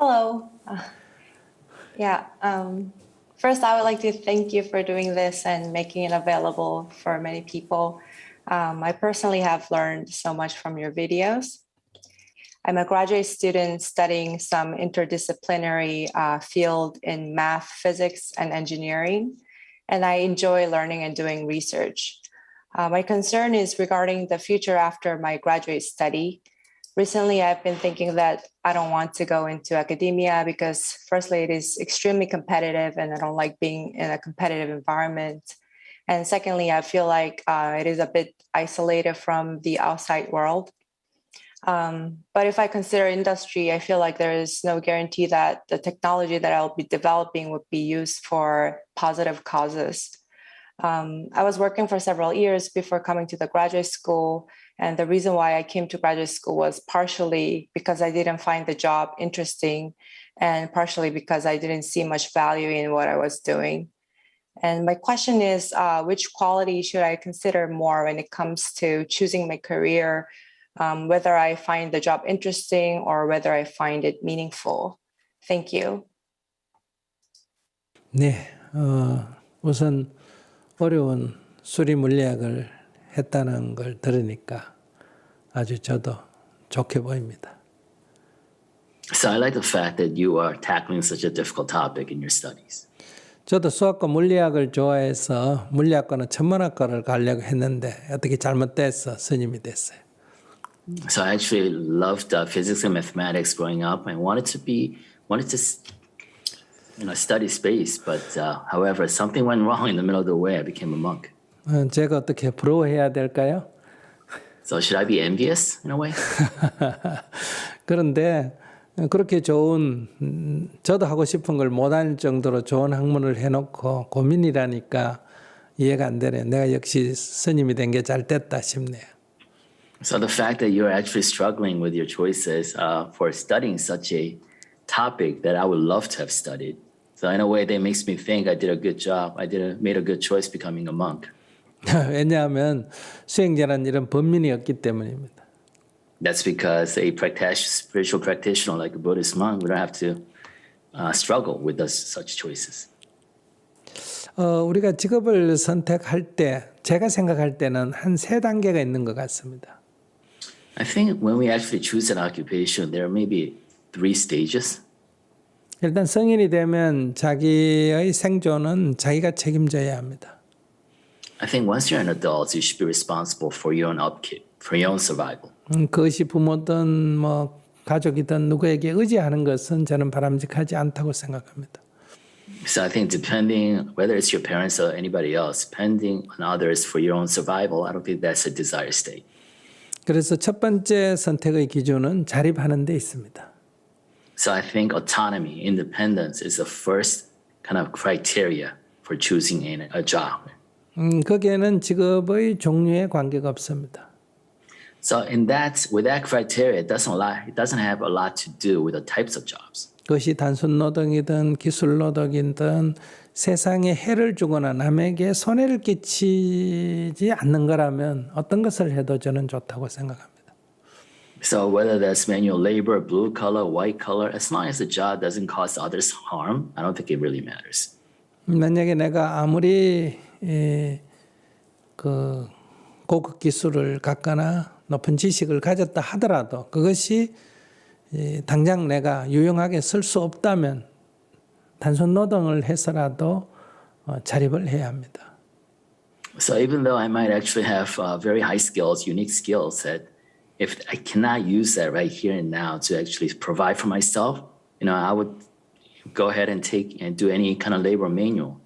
Hello. Yeah. First, I would like to thank you for doing this and making it available for many people. I personally have learned so much from your videos. I'm a graduate student studying some interdisciplinary field in math, physics, and engineering, and I enjoy learning and doing research. My concern is regarding the future after my graduate study. Recently, I've been thinking that I don't want to go into academia because firstly, it is extremely competitive and I don't like being in a competitive environment. And secondly, I feel like it is a bit isolated from the outside world. But if I consider industry, I feel like there is no guarantee that the technology that I'll be developing would be used for positive causes. I was working for several years before coming to the graduate school. And the reason why I came to graduate school was partially because I didn't find the job interesting and partially because I didn't see much value in what I was doing. And my question is, which quality should I consider more when it comes to choosing my career, whether I find the job interesting or whether I find it meaningful? Thank you. 네, 우선 어려운 수리 물리학을 했다는 걸 들으니까 아주 저도 좋게 보입니다. So I like the fact that you are tackling such a difficult topic in your studies. 저도 수학과 물리학을 좋아해서 물리학과는 천문학과를 가려고 했는데 어떻게 잘못돼서 스님이 됐어요. So I actually loved physics and mathematics growing up. I wanted to study space, but however, something went wrong in the middle of the way. I became a monk. 제가 어떻게 부러워해야 될까요? So should I be envious in a way? 그런데 그렇게 좋은 저도 하고 싶은 걸 못할 정도로 좋은 학문을 해놓고 고민이라니까 이해가 안 되네요. 내가 역시 스님이 된 게 잘 됐다 싶네요. So the fact that you're actually struggling with your choices for studying such a topic that I would love to have studied. So in a way, that makes me think I did a good job. Made a good choice becoming a monk. 왜냐하면 수행자라는 일은 범민이었기 때문입니다. That's because a spiritual practitioner like a Buddhist monk would not have to struggle with such choices. 우리가 직업을 선택할 때 제가 생각할 때는 한 3단계가 있는 것 같습니다. I think when we actually choose an occupation, there may be 3 stages. 일단 성인이 되면 자기의 생존은 자기가 책임져야 합니다. I think once you're an adult, you should be responsible for your own upkeep, for your own survival. 그것이 부모든 뭐 가족이든 누구에게 의지하는 것은 저는 바람직하지 않다고 생각합니다. So I think depending whether it's your parents or anybody else, depending on others for your own survival, I don't think that's a desired state. 그래서 첫 번째 선택의 기준은 자립하는 데 있습니다. So I think autonomy, independence is the first kind of criteria for choosing a job. 거기에는 직업의 종류에 관계가 없습니다. So with that criteria, it doesn't have a lot to do with the types of jobs. 그것이 단순 노동이든 기술 노동이든 세상에 해를 주거나 남에게 손해를 끼치지 않는 거라면 어떤 것을 해도 저는 좋다고 생각합니다. So whether that's manual labor, blue collar, white collar, as long as the job doesn't cause others harm, I don't think it really matters. 만약에 내가 아무리 그 고급 기술을 갖거나 높은 지식을 가졌다 하더라도 그것이 당장 내가 유용하게 쓸 수 없다면 단순 노동을 해서라도 자립을 해야 합니다. So even though I might actually have very high skills, unique skills that if I cannot use that right here and now to actually provide for myself, I would go ahead and take and do any kind of labor manual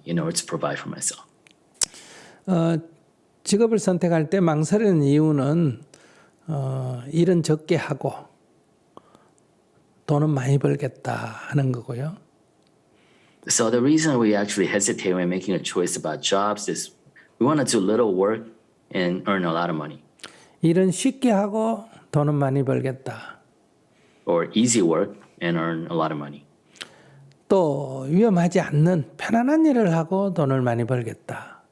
in order to provide for myself. 직업을 선택할 때 망설이는 이유는 일은 적게 하고 돈은 많이 벌겠다 하는 거고요. So the reason we actually hesitate when making a choice about jobs is we want to do little work and earn a lot of money. 일은 쉽게 하고 돈은 많이 벌겠다. Or easy work and earn a lot of money. 또 위험하지 않는 편안한 일을 하고 돈을 많이 벌겠다.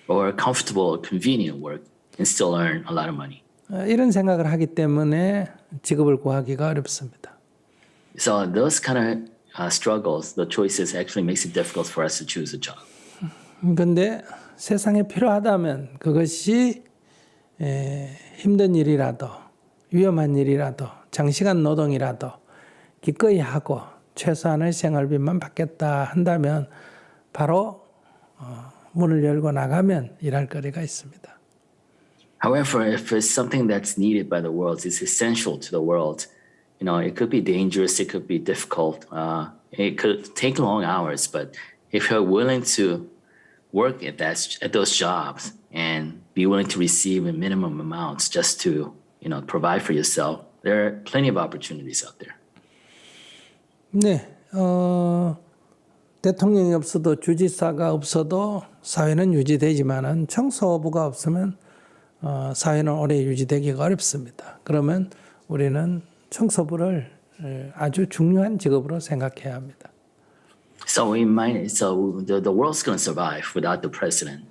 Or comfortable, convenient work and still earn a lot of money. 이런 생각을 하기 때문에 직업을 구하기가 어렵습니다. So those kind of struggles, the choices actually makes it difficult for us to choose a job. 근데 세상에 필요하다면 그것이 힘든 일이라도 위험한 일이라도 장시간 노동이라도 기꺼이 하고 최소한의 생활비만 받겠다 한다면 바로 문을 열고 나가면 일할 거리가 있습니다. However, if it's something that's needed by the world, it's essential to the world. It could be dangerous, it could be difficult, it could take long hours. But if you're willing to work at those jobs and be willing to receive a minimum amounts just to provide for yourself, there are plenty of opportunities out there. 네, 대통령이 없어도 주지사가 없어도 사회는 유지되지만은 청소부가 없으면 사회는 오래 유지되기가 어렵습니다. 그러면 우리는 청소부를 아주 중요한 직업으로 생각해야 합니다. So the world's going to survive without the president,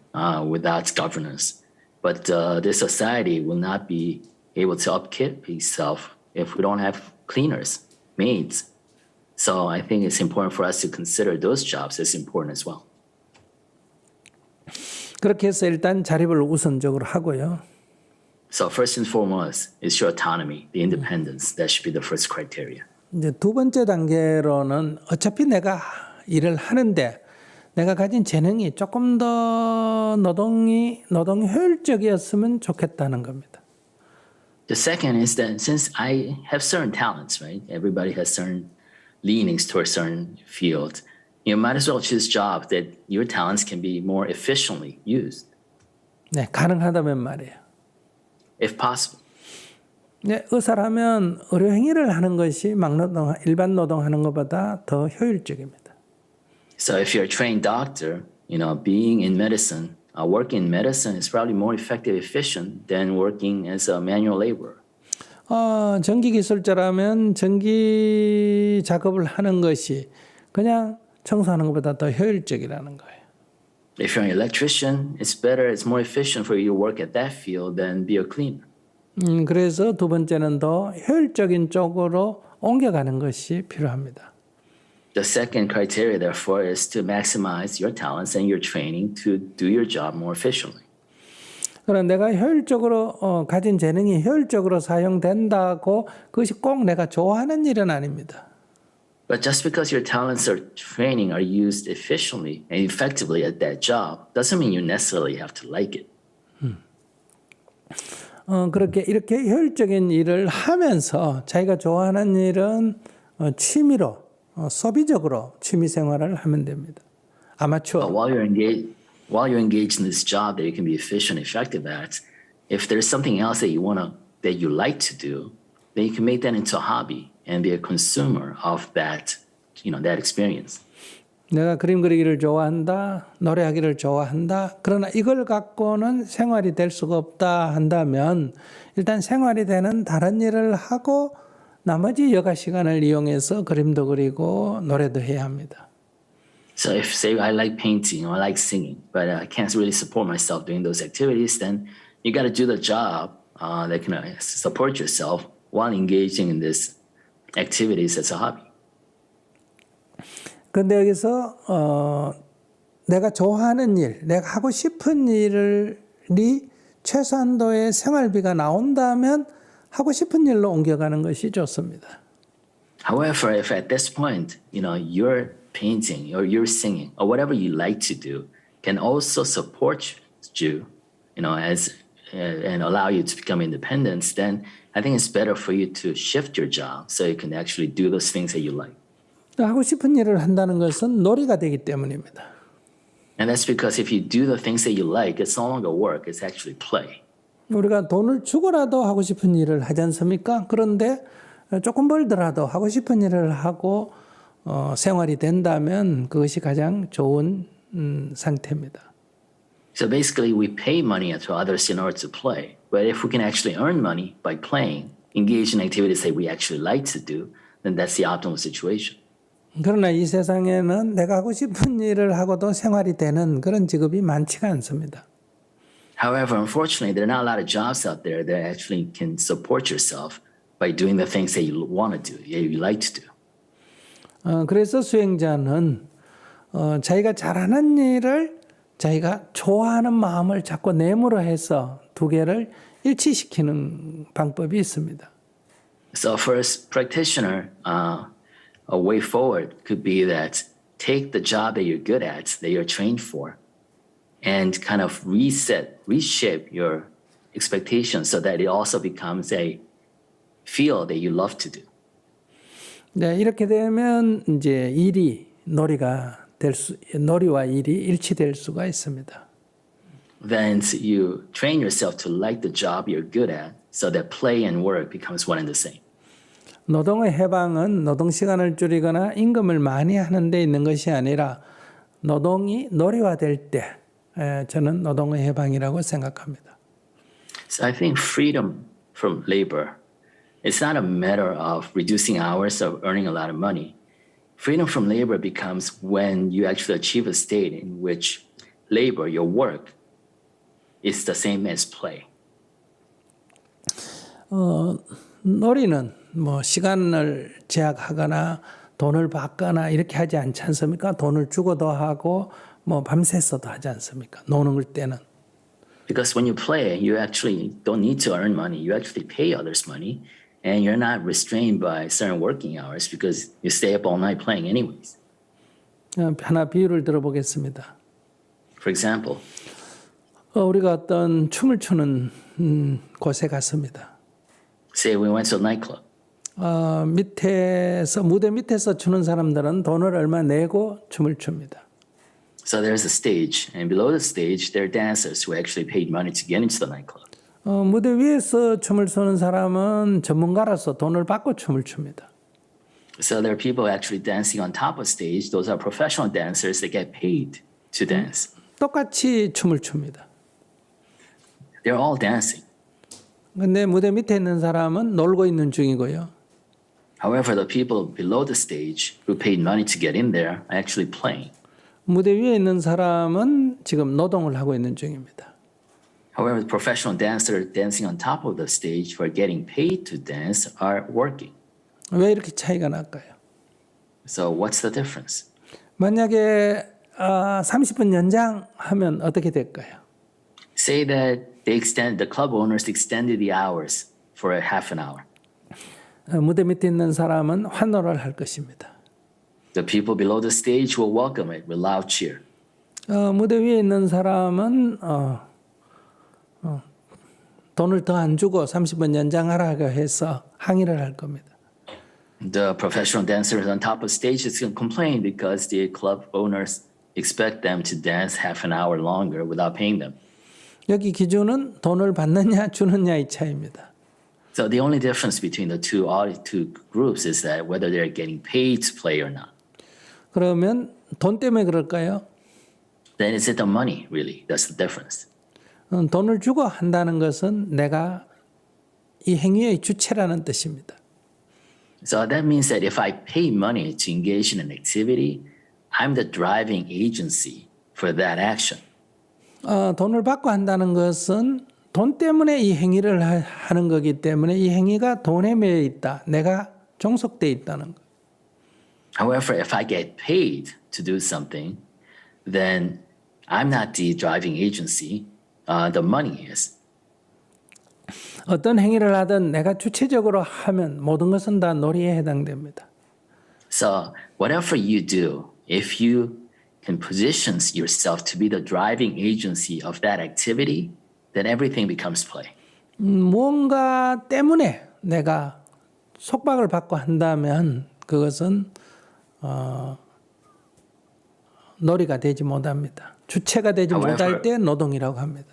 without governors, but the society will not be able to upkeep itself if we don't have cleaners, maids. So I think it's important for us to consider those jobs as important as well. 그렇게 해서 일단 자립을 우선적으로 하고요. So first and foremost is your autonomy, the independence. That should be the first criteria. 이제 두 번째 단계로는 어차피 내가 일을 하는데 내가 가진 재능이 조금 더 노동 효율적이었으면 좋겠다는 겁니다. The second is that since I have certain talents, right? Everybody has certain leanings towards certain fields. You might as well choose jobs that your talents can be more efficiently used. 네, 가능하다면 말이에요. If possible. 네, 의사라면 의료 행위를 하는 것이 일반 노동하는 것보다 더 효율적입니다. So if you're a trained doctor, being in medicine, working in medicine is probably more effective, efficient than working as a manual laborer. 전기 기술자라면 전기 작업을 하는 것이 그냥 청소하는 것보다 더 효율적이라는 거예요. If you're an electrician, it's better, it's more efficient for you to work at that field than be a cleaner. 그래서 두 번째는 더 효율적인 쪽으로 옮겨가는 것이 필요합니다. The second criteria, therefore, is to maximize your talents and your training to do your job more efficiently. 그러나 내가 효율적으로 가진 재능이 효율적으로 사용된다고 그것이 꼭 내가 좋아하는 일은 아닙니다. But just because your talents or training are used efficiently and effectively at that job doesn't mean you necessarily have to like it. 이렇게 효율적인 일을 하면서 자기가 좋아하는 일은 취미로 소비적으로 취미 생활을 하면 됩니다. 아마추어. But while you're engaged in this job that you can be efficient, effective at, if there's something else that you like to do, then you can make that into a hobby and be a consumer of that experience. 내가 그림 그리기를 좋아한다, 노래하기를 좋아한다. 그러나 이걸 갖고는 생활이 될 수가 없다 한다면 일단 생활이 되는 다른 일을 하고 나머지 여가 시간을 이용해서 그림도 그리고 노래도 해야 합니다. So if, say, I like painting or I like singing, but I can't really support myself doing those activities, then you got to do the job that can support yourself while engaging in these activities as a hobby. 그런데 여기서 내가 좋아하는 일, 내가 하고 싶은 일이 최소한도의 생활비가 나온다면 하고 싶은 일로 옮겨가는 것이 좋습니다. However, if at this point, your painting or your singing or whatever you like to do can also support you, and allow you to become independent, then I think it's better for you to shift your job so you can actually do those things that you like. 하고 싶은 일을 한다는 것은 놀이가 되기 때문입니다. And that's because if you do the things that you like, it's no longer work, it's actually play. 우리가 돈을 주고라도 하고 싶은 일을 하지 않습니까? 그런데 조금 벌더라도 하고 싶은 일을 하고 생활이 된다면 그것이 가장 좋은 상태입니다. So basically, we pay money to others in order to play. But if we can actually earn money by playing, engage in activities that we actually like to do, then that's the optimal situation. 그러나 이 세상에는 내가 하고 싶은 일을 하고도 생활이 되는 그런 직업이 많지가 않습니다. However, unfortunately, there are not a lot of jobs out there that actually can support yourself by doing the things that you want to do, that you like to do. 그래서 수행자는 자기가 잘하는 일을 자기가 좋아하는 마음을 자꾸 내므로 해서 두 개를 일치시키는 방법이 있습니다. So for a practitioner, a way forward could be that take the job that you're good at, that you're trained for, and kind of reshape your expectations so that it also becomes a field that you love to do. 네, 이렇게 되면 이제 놀이와 일이 일치될 수가 있습니다. Then you train yourself to like the job you're good at so that play and work becomes one and the same. 노동의 해방은 노동 시간을 줄이거나 임금을 많이 하는 데 있는 것이 아니라 노동이 놀이화될 때 저는 노동의 해방이라고 생각합니다. So I think freedom from labor, it's not a matter of reducing hours or earning a lot of money. Freedom from labor becomes when you actually achieve a state in which labor, your work, is the same as play. 놀이는 뭐 시간을 제약하거나 돈을 받거나 이렇게 하지 않지 않습니까? 돈을 주고도 하고 뭐 밤새서도 하지 않습니까? 노는 때는. Because when you play, you actually don't need to earn money. You actually pay others money, and you're not restrained by certain working hours because you stay up all night playing anyways. 하나 비유를 들어보겠습니다. For example, 우리가 어떤 춤을 추는 곳에 갔습니다. say we went to a nightclub. 무대 밑에서 추는 사람들은 돈을 얼마 내고 춤을 춥니다. So there's a stage, and below the stage, there are dancers who actually paid money to get into the nightclub. 무대 위에서 춤을 추는 사람은 전문가라서 돈을 받고 춤을 춥니다. So there are people actually dancing on top of stage. Those are professional dancers that get paid to dance. 똑같이 춤을 춥니다. They're all dancing. 근데 무대 밑에 있는 사람은 놀고 있는 중이고요. However, the people below the stage who paid money to get in there are actually playing. 무대 위에 있는 사람은 지금 노동을 하고 있는 중입니다. However, the professional dancers dancing on top of the stage who are getting paid to dance are working. 왜 이렇게 차이가 날까요? So what's the difference? 만약에 30분 연장하면 어떻게 될까요? Say that the club owners extended the hours for a half an hour. 무대 밑에 있는 사람은 환호를 할 것입니다. The people below the stage will welcome it with loud cheer. 무대 위에 있는 사람은 돈을 더 안 주고 30분 연장하라고 해서 항의를 할 겁니다. The professional dancers on top of stage is going to complain because the club owners expect them to dance half an hour longer without paying them. 여기 기준은 돈을 받느냐 주느냐의 차이입니다. So the only difference between the two groups is that whether they're getting paid to play or not. 그러면 돈 때문에 그럴까요? Then is it the money, really? That's the difference. 돈을 주고 한다는 것은 내가 이 행위의 주체라는 뜻입니다. So that means that if I pay money to engage in an activity, I'm the driving agency for that action. 돈을 받고 한다는 것은 돈 때문에 이 행위를 하는 거기 때문에 이 행위가 돈에 매여 있다. 내가 종속돼 있다는 것. However, if I get paid to do something, then I'm not the driving agency. The money is. 어떤 행위를 하든 내가 주체적으로 하면 모든 것은 다 놀이에 해당됩니다. So whatever you do, if you can position yourself to be the driving agency of that activity, then everything becomes play. 무언가 때문에 내가 속박을 받고 한다면 그것은 놀이가 되지 못합니다. 주체가 되지 못할 때 노동이라고 합니다.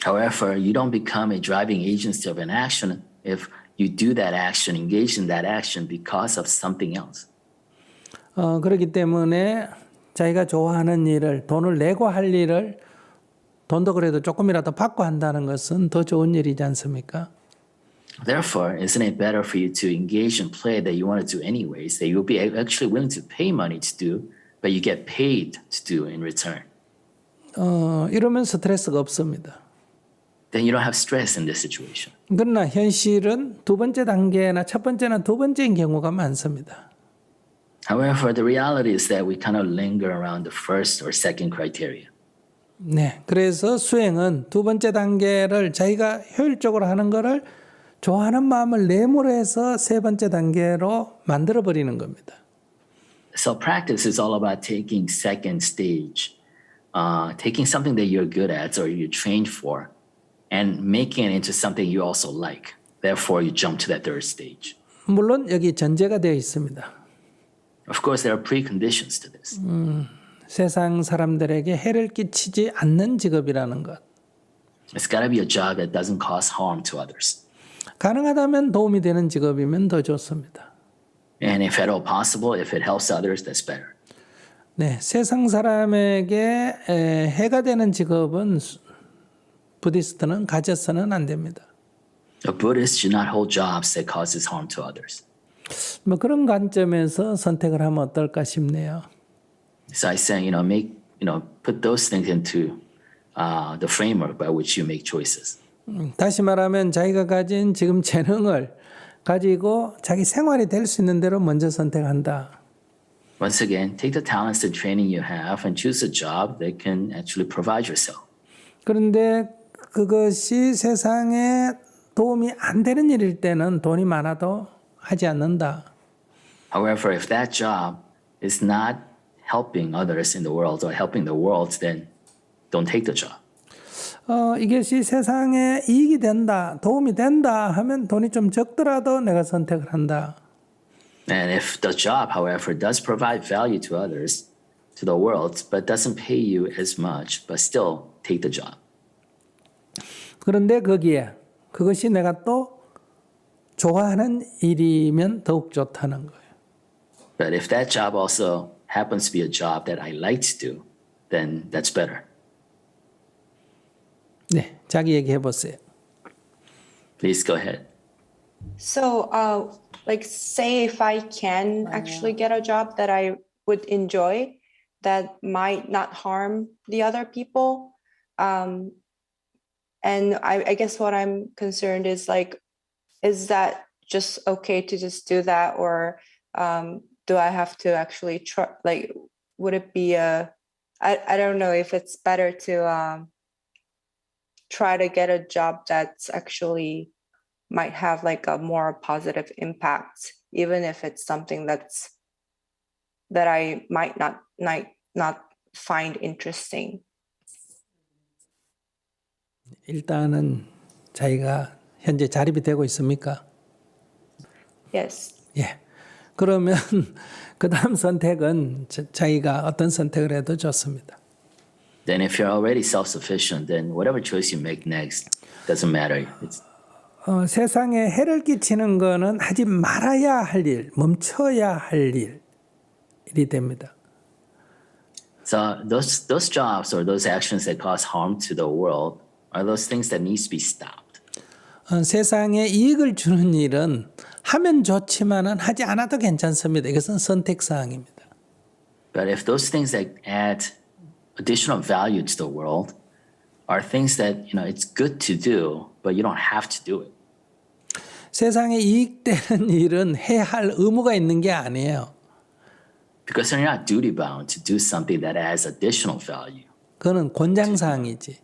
However, you don't become a driving agency of an action if you do that action, engage in that action because of something else. 그렇기 때문에 자기가 좋아하는 일을 돈을 내고 할 일을 돈도 그래도 조금이라도 받고 한다는 것은 더 좋은 일이지 않습니까? Therefore, isn't it better for you to engage in play that you want to do anyways, that you'll be actually willing to pay money to do, but you get paid to do in return? 이러면 스트레스가 없습니다. Then you don't have stress in this situation. 그러나 현실은 두 번째 단계나 첫 번째나 두 번째인 경우가 많습니다. However, the reality is that we kind of linger around the first or second criteria. 네, 그래서 수행은 두 번째 단계를 자기가 효율적으로 하는 거를 좋아하는 마음을 내모로 해서 세 번째 단계로 만들어 버리는 겁니다. So practice is all about taking second stage, taking something that you're good at or you're trained for, and making it into something you also like. Therefore, you jump to that third stage. 물론 여기 전제가 되어 있습니다. Of course, there are preconditions to this. 세상 사람들에게 해를 끼치지 않는 직업이라는 것. It's got to be a job that doesn't cause harm to others. 가능하다면 도움이 되는 직업이면 더 좋습니다. And if at all possible, if it helps others, that's better. 네, 세상 사람에게 해가 되는 직업은 부디스트는 가져서는 안 됩니다. A Buddhist should not hold jobs that causes harm to others. 뭐 그런 관점에서 선택을 하면 어떨까 싶네요. So I say, put those things into the framework by which you make choices. 다시 말하면 자기가 가진 지금 재능을 가지고 자기 생활이 될 수 있는 대로 먼저 선택한다. Once again, take the talents and training you have and choose a job that can actually provide yourself. 그런데 그것이 세상에 도움이 안 되는 일일 때는 돈이 많아도 하지 않는다. However, if that job is not helping others in the world or helping the world, then don't take the job. 이것이 세상에 이익이 된다, 도움이 된다 하면 돈이 좀 적더라도 내가 선택을 한다. And if the job, however, does provide value to others, to the world, but doesn't pay you as much, but still take the job. 그런데 거기에 그것이 내가 또 좋아하는 일이면 더욱 좋다는 거예요. But if that job also happens to be a job that I like to do, then that's better. 네, 자기 얘기해 보세요. Please go ahead. So, say if I can actually get a job that I would enjoy, that might not harm the other people. And I guess what I'm concerned is is that just okay to just do that, or do I have to actually try? Would it be I don't know if it's better to try to get a job that's actually might have a more positive impact, even if it's something that I might not find interesting. 일단은 자기가 현재 자립이 되고 있습니까? Yes. 예. 그러면 그 다음 선택은 자기가 어떤 선택을 해도 좋습니다. Then if you're already self-sufficient, then whatever choice you make next doesn't matter. 세상에 해를 끼치는 거는 하지 말아야 할 일, 멈춰야 할 일이 됩니다. So those jobs or those actions that cause harm to the world are those things that needs to be stopped. 세상에 이익을 주는 일은 하면 좋지만은 하지 않아도 괜찮습니다. 이것은 선택 사항입니다. But if those things that add additional value to the world are things that it's good to do, but you don't have to do it. 세상에 이익되는 일은 해야 할 의무가 있는 게 아니에요. Because you're not duty bound to do something that adds additional value. 그거는 권장 사항이지.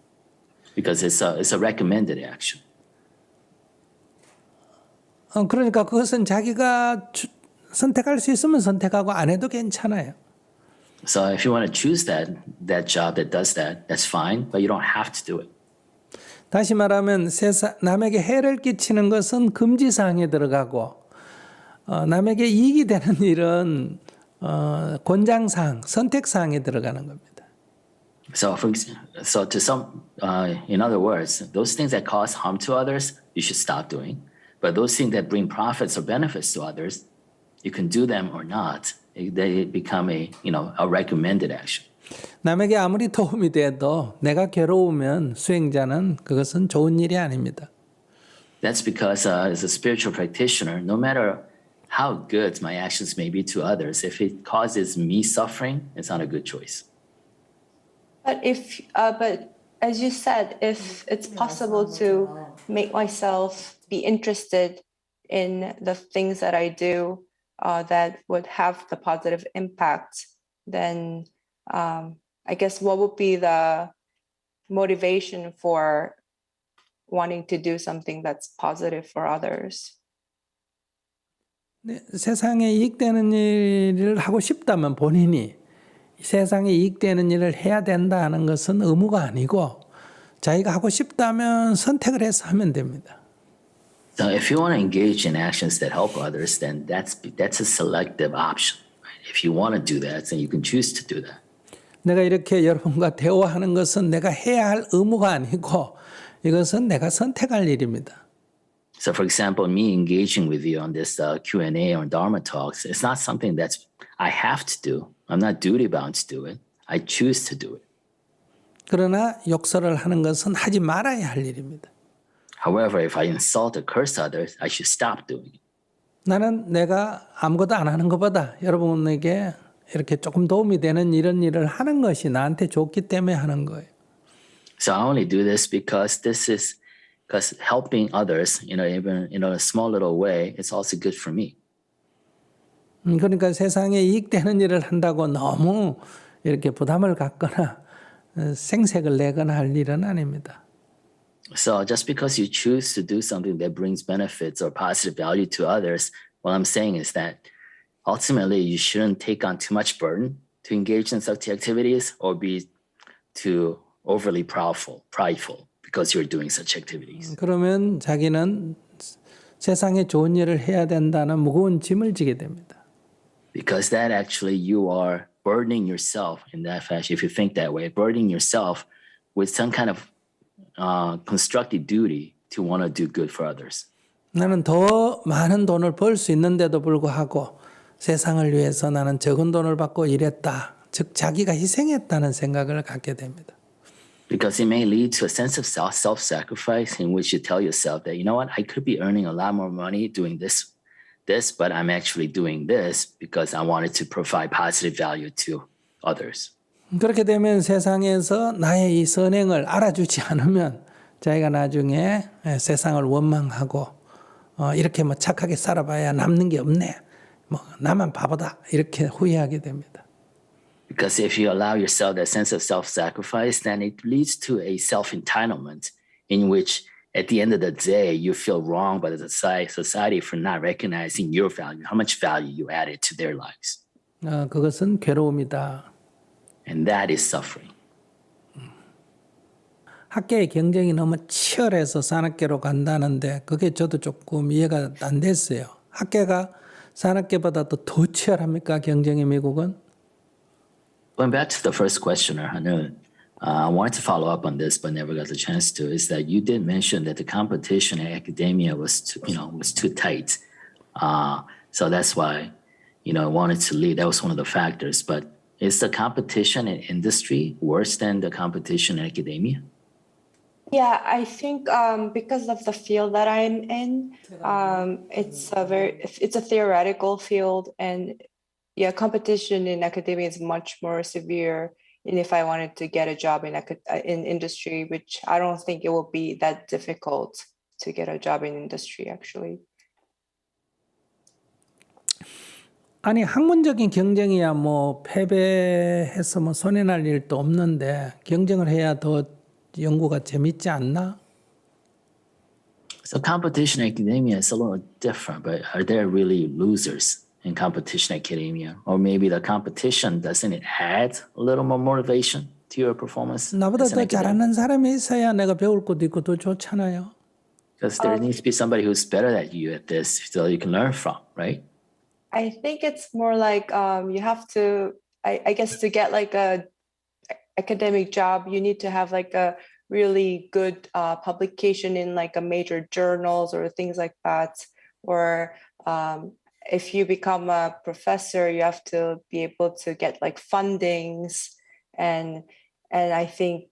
Because it's a recommended action. 그러니까 그것은 자기가 선택할 수 있으면 선택하고 안 해도 괜찮아요. So if you want to choose that job that does that, that's fine, but you don't have to do it. 다시 말하면 남에게 해를 끼치는 것은 금지 사항에 들어가고 남에게 이익이 되는 일은 권장 사항, 선택 사항에 들어가는 겁니다. So in other words, those things that cause harm to others, you should stop doing. But those things that bring profits or benefits to others, you can do them or not. They become a recommended action. 남에게 아무리 도움이 돼도 내가 괴로우면 수행자는 그것은 좋은 일이 아닙니다. That's because as a spiritual practitioner, no matter how good my actions may be to others, if it causes me suffering, it's not a good choice. But but as you said, if it's possible to make myself be interested in the things that I do, that would have the positive impact, then I guess what would be the motivation for wanting to do something that's positive for others? 네, 세상에 이익되는 일을 하고 싶다면 본인이 세상에 이익되는 일을 해야 된다 하는 것은 의무가 아니고 자기가 하고 싶다면 선택을 해서 하면 됩니다. So if you want to engage in actions that help others, then that's a selective option. Right? If you want to do that, then you can choose to do that. 내가 이렇게 여러분과 대화하는 것은 내가 해야 할 의무가 아니고 이것은 내가 선택할 일입니다. So for example, me engaging with you on this Q&A or Dharma talks, it's not something that's I have to do. I'm not duty bound to do it. I choose to do it. 그러나 욕설을 하는 것은 하지 말아야 할 일입니다. However, if I insult or curse others, I should stop doing it. 나는 내가 아무것도 안 하는 것보다 여러분에게 이렇게 조금 도움이 되는 이런 일을 하는 것이 나한테 좋기 때문에 하는 거예요. So I only do this because helping others, even in a small little way, it's also good for me. 그러니까 세상에 이익되는 일을 한다고 너무 이렇게 부담을 갖거나 생색을 내거나 할 일은 아닙니다. So just because you choose to do something that brings benefits or positive value to others, what I'm saying is that ultimately you shouldn't take on too much burden to engage in such activities or be too overly prideful because you're doing such activities. 그러면 자기는 세상에 좋은 일을 해야 된다는 무거운 짐을 지게 됩니다. Because that actually you are burdening yourself in that fashion. If you think that way, burdening yourself with some kind of constructive duty to want to do good for others. 나는 더 많은 돈을 벌 수 있는데도 불구하고 세상을 위해서 나는 적은 돈을 받고 일했다. 즉 자기가 희생했다는 생각을 갖게 됩니다. Because it may lead to a sense of self-sacrifice in which you tell yourself that, you know what, I could be earning a lot more money doing this, but I'm actually doing this because I wanted to provide positive value to others. 그렇게 되면 세상에서 나의 이 선행을 알아주지 않으면 자기가 나중에 세상을 원망하고 이렇게 뭐 착하게 살아봐야 남는 게 없네. 뭐 나만 바보다 이렇게 후회하게 됩니다. Because if you allow yourself that sense of self-sacrifice, then it leads to a self-entitlement in which at the end of the day, you feel wrong by the society for not recognizing your value, how much value you added to their lives. 그것은 괴로움이다. And that is suffering. 학계의 경쟁이 너무 치열해서 산업계로 간다는데 그게 저도 조금 이해가 안 됐어요. 학계가 산업계보다 더 치열합니까? 경쟁이 미국은? Going back to the first questioner, I wanted to follow up on this, but never got the chance to. Is that you did mention that the competition in academia was too tight, so that's why I wanted to leave. That was one of the factors. But is the competition in industry worse than the competition in academia? Yeah, I think because of the field that I'm in, it's a theoretical field, and yeah, competition in academia is much more severe. And if I wanted to get a job in industry, which I don't think it will be that difficult to get a job in industry, actually. 아니 학문적인 경쟁이야 뭐 패배해서 뭐 손해날 일도 없는데 경쟁을 해야 더 연구가 재밌지 않나? So competition in academia is a little different, but are there really losers in competition academia? Or maybe the competition, doesn't it add a little more motivation to your performance? 나보다 더 잘하는 사람이 있어야 내가 배울 것도 있고 더 좋잖아요. Because there needs to be somebody who's better than you at this so you can learn from, right? I think it's more like you have to, I guess, to get like a academic job, you need to have like a really good publication in like a major journals or things like that. Or if you become a professor, you have to be able to get like fundings, and I think,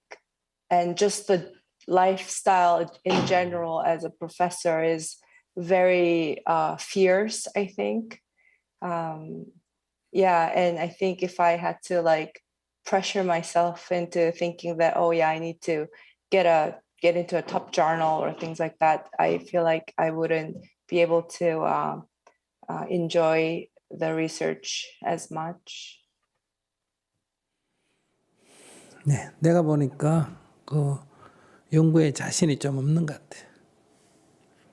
and just the lifestyle in general as a professor is very fierce, I think. Yeah, and I think if I had to like pressure myself into thinking that, oh yeah, I need to get into a top journal or things like that, I feel like I wouldn't be able to enjoy the research as much. 네, 내가 보니까 그 연구에 자신이 좀 없는 것 같아.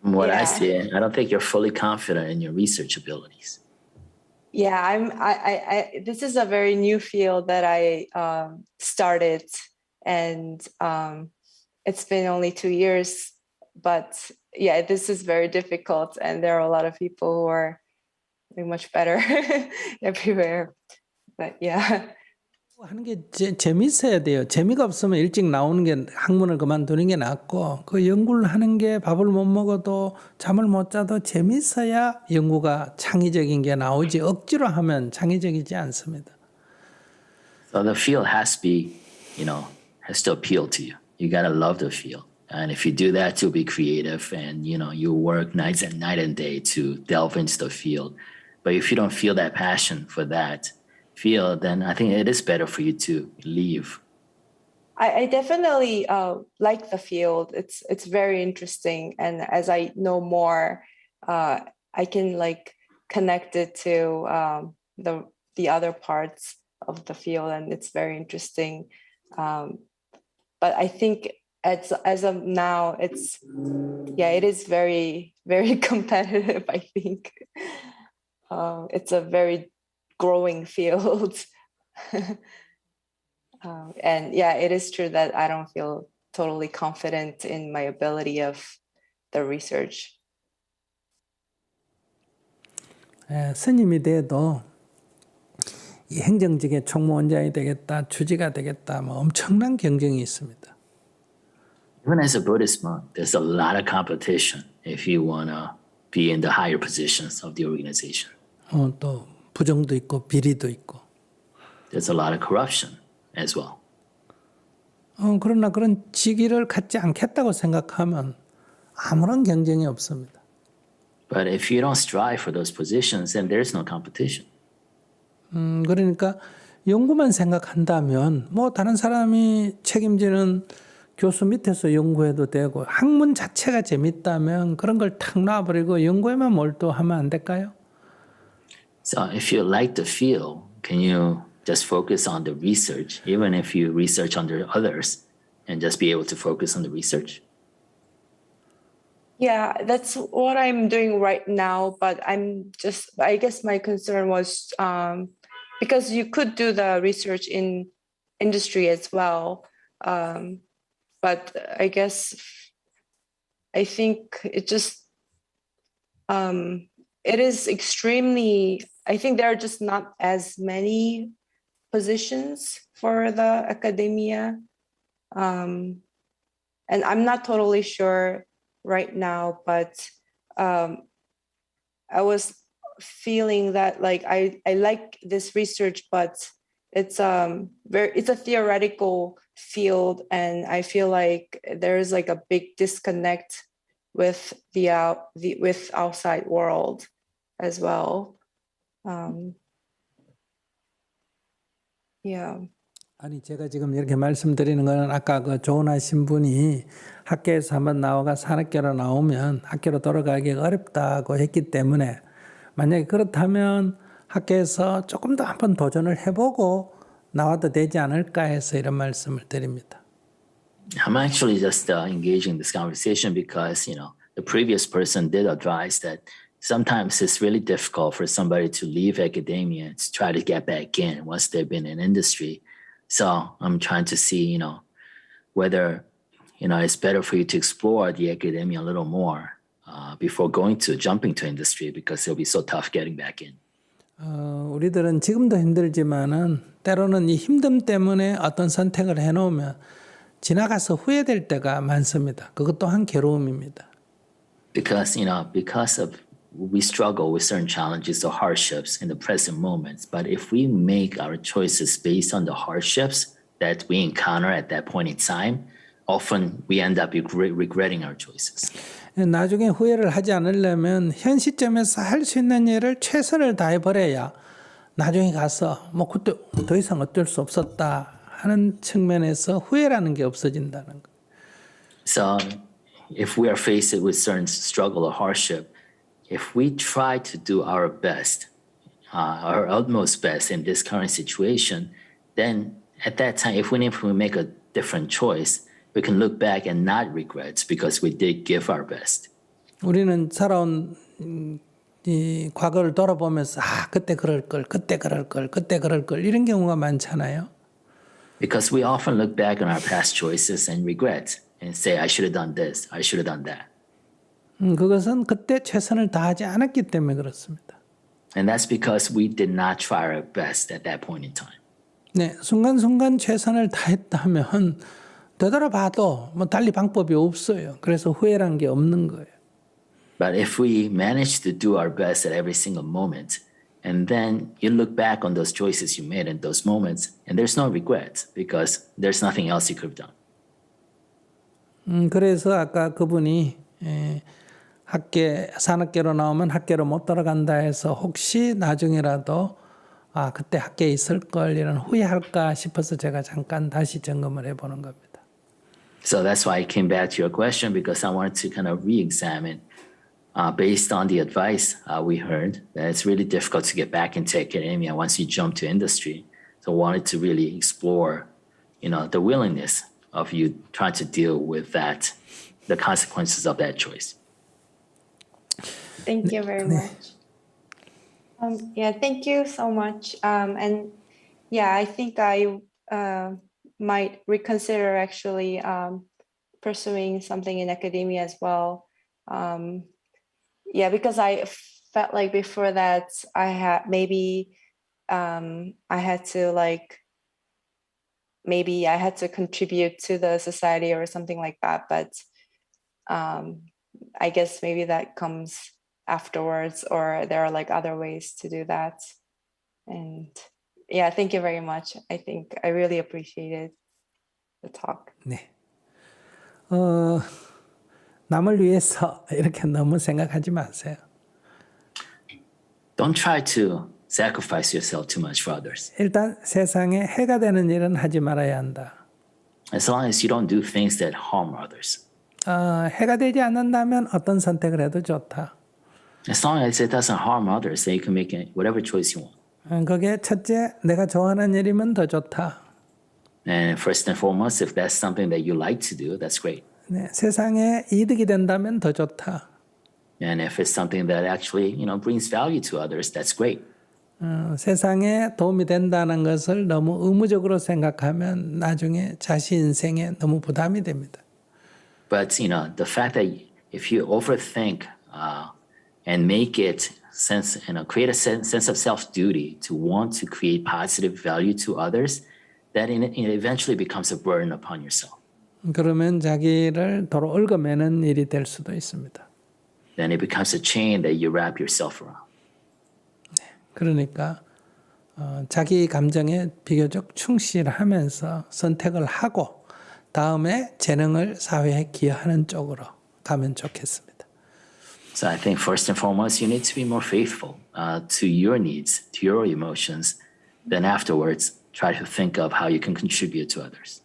From what I Yeah. see, I don't think you're fully confident in your research abilities. Yeah, this is a very new field that I started, and it's been only 2 years, but yeah, this is very difficult, and there are a lot of people who are doing much better everywhere. But yeah. 하는 게 재밌어야 돼요. 재미가 없으면 일찍 나오는 게 학문을 그만두는 게 낫고 그 연구를 하는 게 밥을 못 먹어도 잠을 못 자도 재밌어야 연구가 창의적인 게 나오지 억지로 하면 창의적이지 않습니다. So the field has to be, has to appeal to you. You got to love the field. And if you do that, you'll be creative and, you work night and day to delve into the field. But if you don't feel that passion for that field, then I think it is better for you to leave. I definitely like the field. It's very interesting. And as I know more, I can connect it to the other parts of the field, and it's very interesting. But I think as of now, it is very, very competitive, I think. It's a very growing field. And yeah, it is true that I don't feel totally confident in my ability of the research. 스님이 돼도 이 행정직의 총무원장이 되겠다, 주지가 되겠다, 뭐 엄청난 경쟁이 있습니다. Even as a Buddhist monk, there's a lot of competition if you want to be in the higher positions of the organization. 또 부정도 있고 비리도 있고. There's a lot of corruption as well. 그러나 그런 직위를 갖지 않겠다고 생각하면 아무런 경쟁이 없습니다. But if you don't strive for those positions, then there's no competition. 그러니까 연구만 생각한다면 뭐 다른 사람이 책임지는 교수 밑에서 연구해도 되고 학문 자체가 재밌다면 그런 걸 탁 놔버리고 연구에만 몰두하면 안 될까요? So if you like the field, can you just focus on the research, even if you research under others, and just be able to focus on the research? Yeah, that's what I'm doing right now. But I guess my concern was because you could do the research in industry as well. But I think it just, it is extremely, I think there are just not as many positions for the academia. And I'm not totally sure right now, but I was feeling that I like this research, but it's a theoretical field, and I feel like there is a big disconnect with with outside world as well. Yeah. 아니 제가 지금 이렇게 말씀드리는 거는 아까 그 조언하신 분이 학교에서 한번 나와가 산학교로 나오면 학교로 돌아가기가 어렵다고 했기 때문에 만약에 그렇다면 학교에서 조금 더 한번 도전을 해보고 나와도 되지 않을까 해서 이런 말씀을 드립니다. I'm actually just engaging this conversation because, the previous person did advise that sometimes it's really difficult for somebody to leave academia to try to get back in once they've been in industry. So I'm trying to see, whether, it's better for you to explore the academia a little more before jumping to industry, because it'll be so tough getting back in. 우리들은 지금도 힘들지만은 때로는 이 힘듦 때문에 어떤 선택을 해놓으면 지나가서 후회될 때가 많습니다. 그것 또한 괴로움입니다. Because we struggle with certain challenges or hardships in the present moments. But if we make our choices based on the hardships that we encounter at that point in time, often we end up regretting our choices. 나중에 후회를 하지 않으려면 현 시점에서 할 수 있는 일을 최선을 다해버려야 나중에 가서 뭐 그때 더 이상 어쩔 수 없었다 하는 측면에서 후회라는 게 없어진다는 거. So if we are faced with certain struggle or hardship, if we try to do our best our utmost best in this current situation, then at that time, if we make a different choice, we can look back and not regret because we did give our best. 우리는 살아온 이 과거를 돌아보면서 그때 그럴 걸, 그때 그럴 걸, 그때 그럴 걸 이런 경우가 많잖아요. Because we often look back on our past choices and regret and say, I should have done this, I should have done that. 그것은 그때 최선을 다하지 않았기 때문에 그렇습니다. And that's because we did not try our best at that point in time. 네, 순간순간 최선을 다했다면 되돌아봐도 뭐 달리 방법이 없어요. 그래서 후회란 게 없는 거예요. But if we manage to do our best at every single moment, and then you look back on those choices you made in those moments, and there's no regret because there's nothing else you could have done. 그래서 아까 그분이 산업계로 나오면 학계로 못 들어간다 해서 혹시 나중에라도 그때 학계에 있을 걸 이런 후회할까 싶어서 제가 잠깐 다시 점검을 해보는 겁니다. So that's why I came back to your question because I wanted to kind of re-examine based on the advice we heard that it's really difficult to get back into academia once you jump to industry. So I wanted to really explore, the willingness of you trying to deal with that, the consequences of that choice. Thank you very much. Thank you so much. And I think I might reconsider actually pursuing something in academia as well. Because I felt like before that I had to contribute to the society or something like that. But I guess maybe that comes afterwards, or there are like other ways to do that. And thank you very much. I think I really appreciated the talk. 네. 남을 위해서 이렇게 너무 생각하지 마세요. Don't try to sacrifice yourself too much for others. 일단 세상에 해가 되는 일은 하지 말아야 한다. As long as you don't do things that harm others. 해가 되지 않는다면 어떤 선택을 해도 좋다. As long as it doesn't harm others, then you can make whatever choice you want. 그게 첫째, 내가 좋아하는 일이면 더 좋다. And first and foremost, if that's something that you like to do, that's great. 네, 세상에 이득이 된다면 더 좋다. And if it's something that actually, brings value to others, that's great. 세상에 도움이 된다는 것을 너무 의무적으로 생각하면 나중에 자신 인생에 너무 부담이 됩니다. But, the fact that if you overthink and make it create a sense of self-duty to want to create positive value to others, that it eventually becomes a burden upon yourself. 그러면 자기를 도로 얽어매는 일이 될 수도 있습니다. Then it becomes a chain that you wrap yourself around. 그러니까 자기 감정에 비교적 충실하면서 선택을 하고 다음에 재능을 사회에 기여하는 쪽으로 가면 좋겠습니다. So I think first and foremost, you need to be more faithful to your needs, to your emotions. Then afterwards, try to think of how you can contribute to others.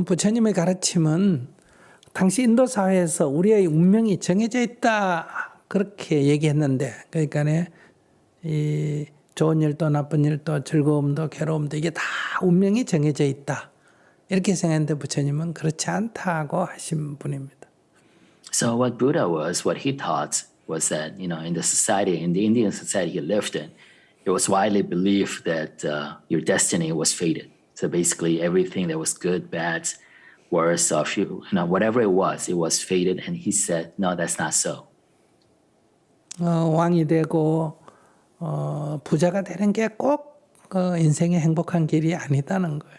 부처님의 가르침은 당시 인도 사회에서 우리의 운명이 정해져 있다 그렇게 얘기했는데, 그러니까 이 좋은 일도 나쁜 일도 즐거움도 괴로움도 이게 다 운명이 정해져 있다 이렇게 생각했는데 부처님은 그렇지 않다고 하신 분입니다. So what he taught was that, in the society, in the Indian society he lived in, it was widely believed that your destiny was fated. So basically everything that was good, bad, worse, or whatever it was fated. And he said, no, that's not so. 왕이 되고 부자가 되는 게 꼭 인생의 행복한 길이 아니다는 거예요.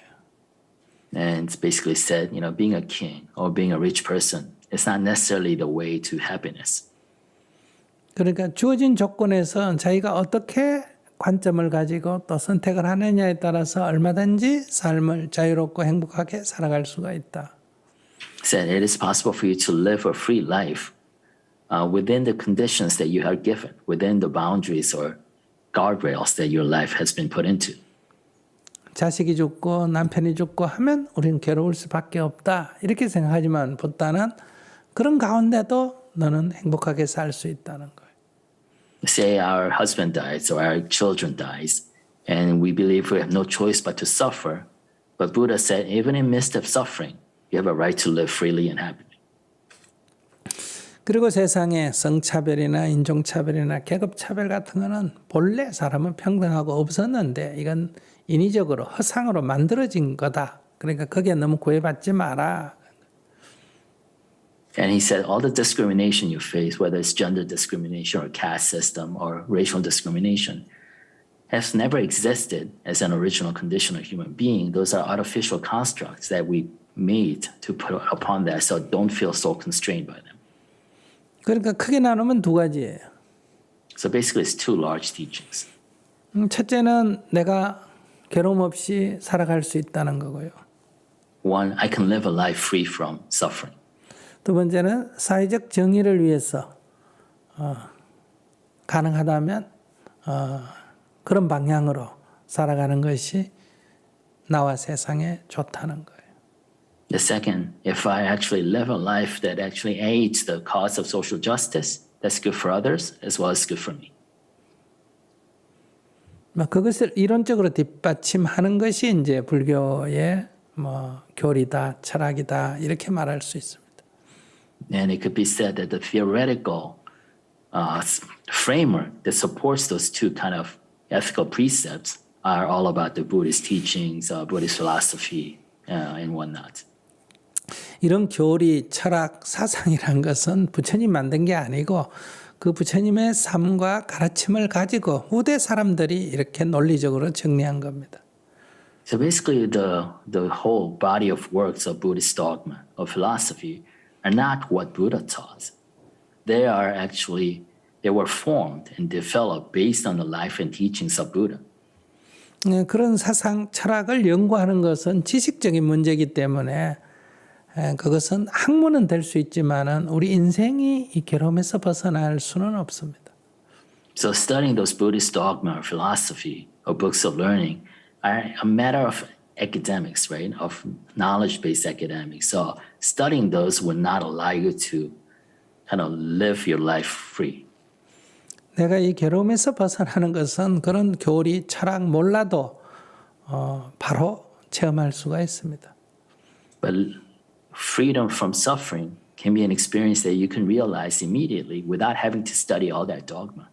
And it's basically said, being a king or being a rich person, it's not necessarily the way to happiness. 그러니까 주어진 조건에서 자기가 어떻게 관점을 가지고 또 선택을 하느냐에 따라서 얼마든지 삶을 자유롭고 행복하게 살아갈 수가 있다. Said it is possible for you to live a free life within the conditions that you are given, within the boundaries or guardrails that your life has been put into. 자식이 죽고 남편이 죽고 하면 우리는 괴로울 수밖에 없다 이렇게 생각하지만 보다는 그런 가운데도 너는 행복하게 살 수 있다는 거예요. say our husband dies or our children dies, and we believe we have no choice but to suffer. But Buddha said, even in midst of suffering, you have a right to live freely and happily. 그리고 세상에 성차별이나 인종차별이나 계급차별 같은 거는 본래 사람은 평등하고 없었는데 이건 인위적으로 허상으로 만들어진 거다. 그러니까 거기에 너무 구애받지 마라. And he said, all the discrimination you face, whether it's gender discrimination or caste system or racial discrimination, has never existed as an original condition of human being. Those are artificial constructs that we made to put upon that, so don't feel so constrained by them. 그러니까 크게 나누면 두 가지예요. So basically, it's two large teachings. 첫째는 내가 괴로움 없이 살아갈 수 있다는 거고요. One, I can live a life free from suffering. 두 번째는 사회적 정의를 위해서 가능하다면 그런 방향으로 살아가는 것이 나와 세상에 좋다는 거예요. The second, if I actually live a life that actually aids the cause of social justice, that's good for others as well as good for me. 그것을 이론적으로 뒷받침하는 것이 이제 불교의 교리다, 철학이다 이렇게 말할 수 있습니다. And it could be said that the theoretical framework that supports those two kind of ethical precepts are all about the Buddhist teachings, Buddhist philosophy, and whatnot. 이런 교리, 철학, 사상이란 것은 부처님 만든 게 아니고 그 부처님의 삶과 가르침을 가지고 후대 사람들이 이렇게 논리적으로 정리한 겁니다. So basically, the whole body of works of Buddhist dogma, of philosophy, are not what Buddha taught. They were formed and developed based on the life and teachings of Buddha. 그런 사상, 철학을 연구하는 것은 지식적인 문제이기 때문에 그것은 학문은 될 수 있지만은 우리 인생이 이 괴로움에서 벗어날 수는 없습니다. So studying those Buddhist dogma or philosophy or books of learning are a matter of academics, right? Of knowledge-based academics. So studying those will not allow you to kind of live your life free. 내가 이 괴로움에서 벗어나는 것은 그런 교리, 철학 몰라도 바로 체험할 수가 있습니다. But freedom from suffering can be an experience that you can realize immediately without having to study all that dogma.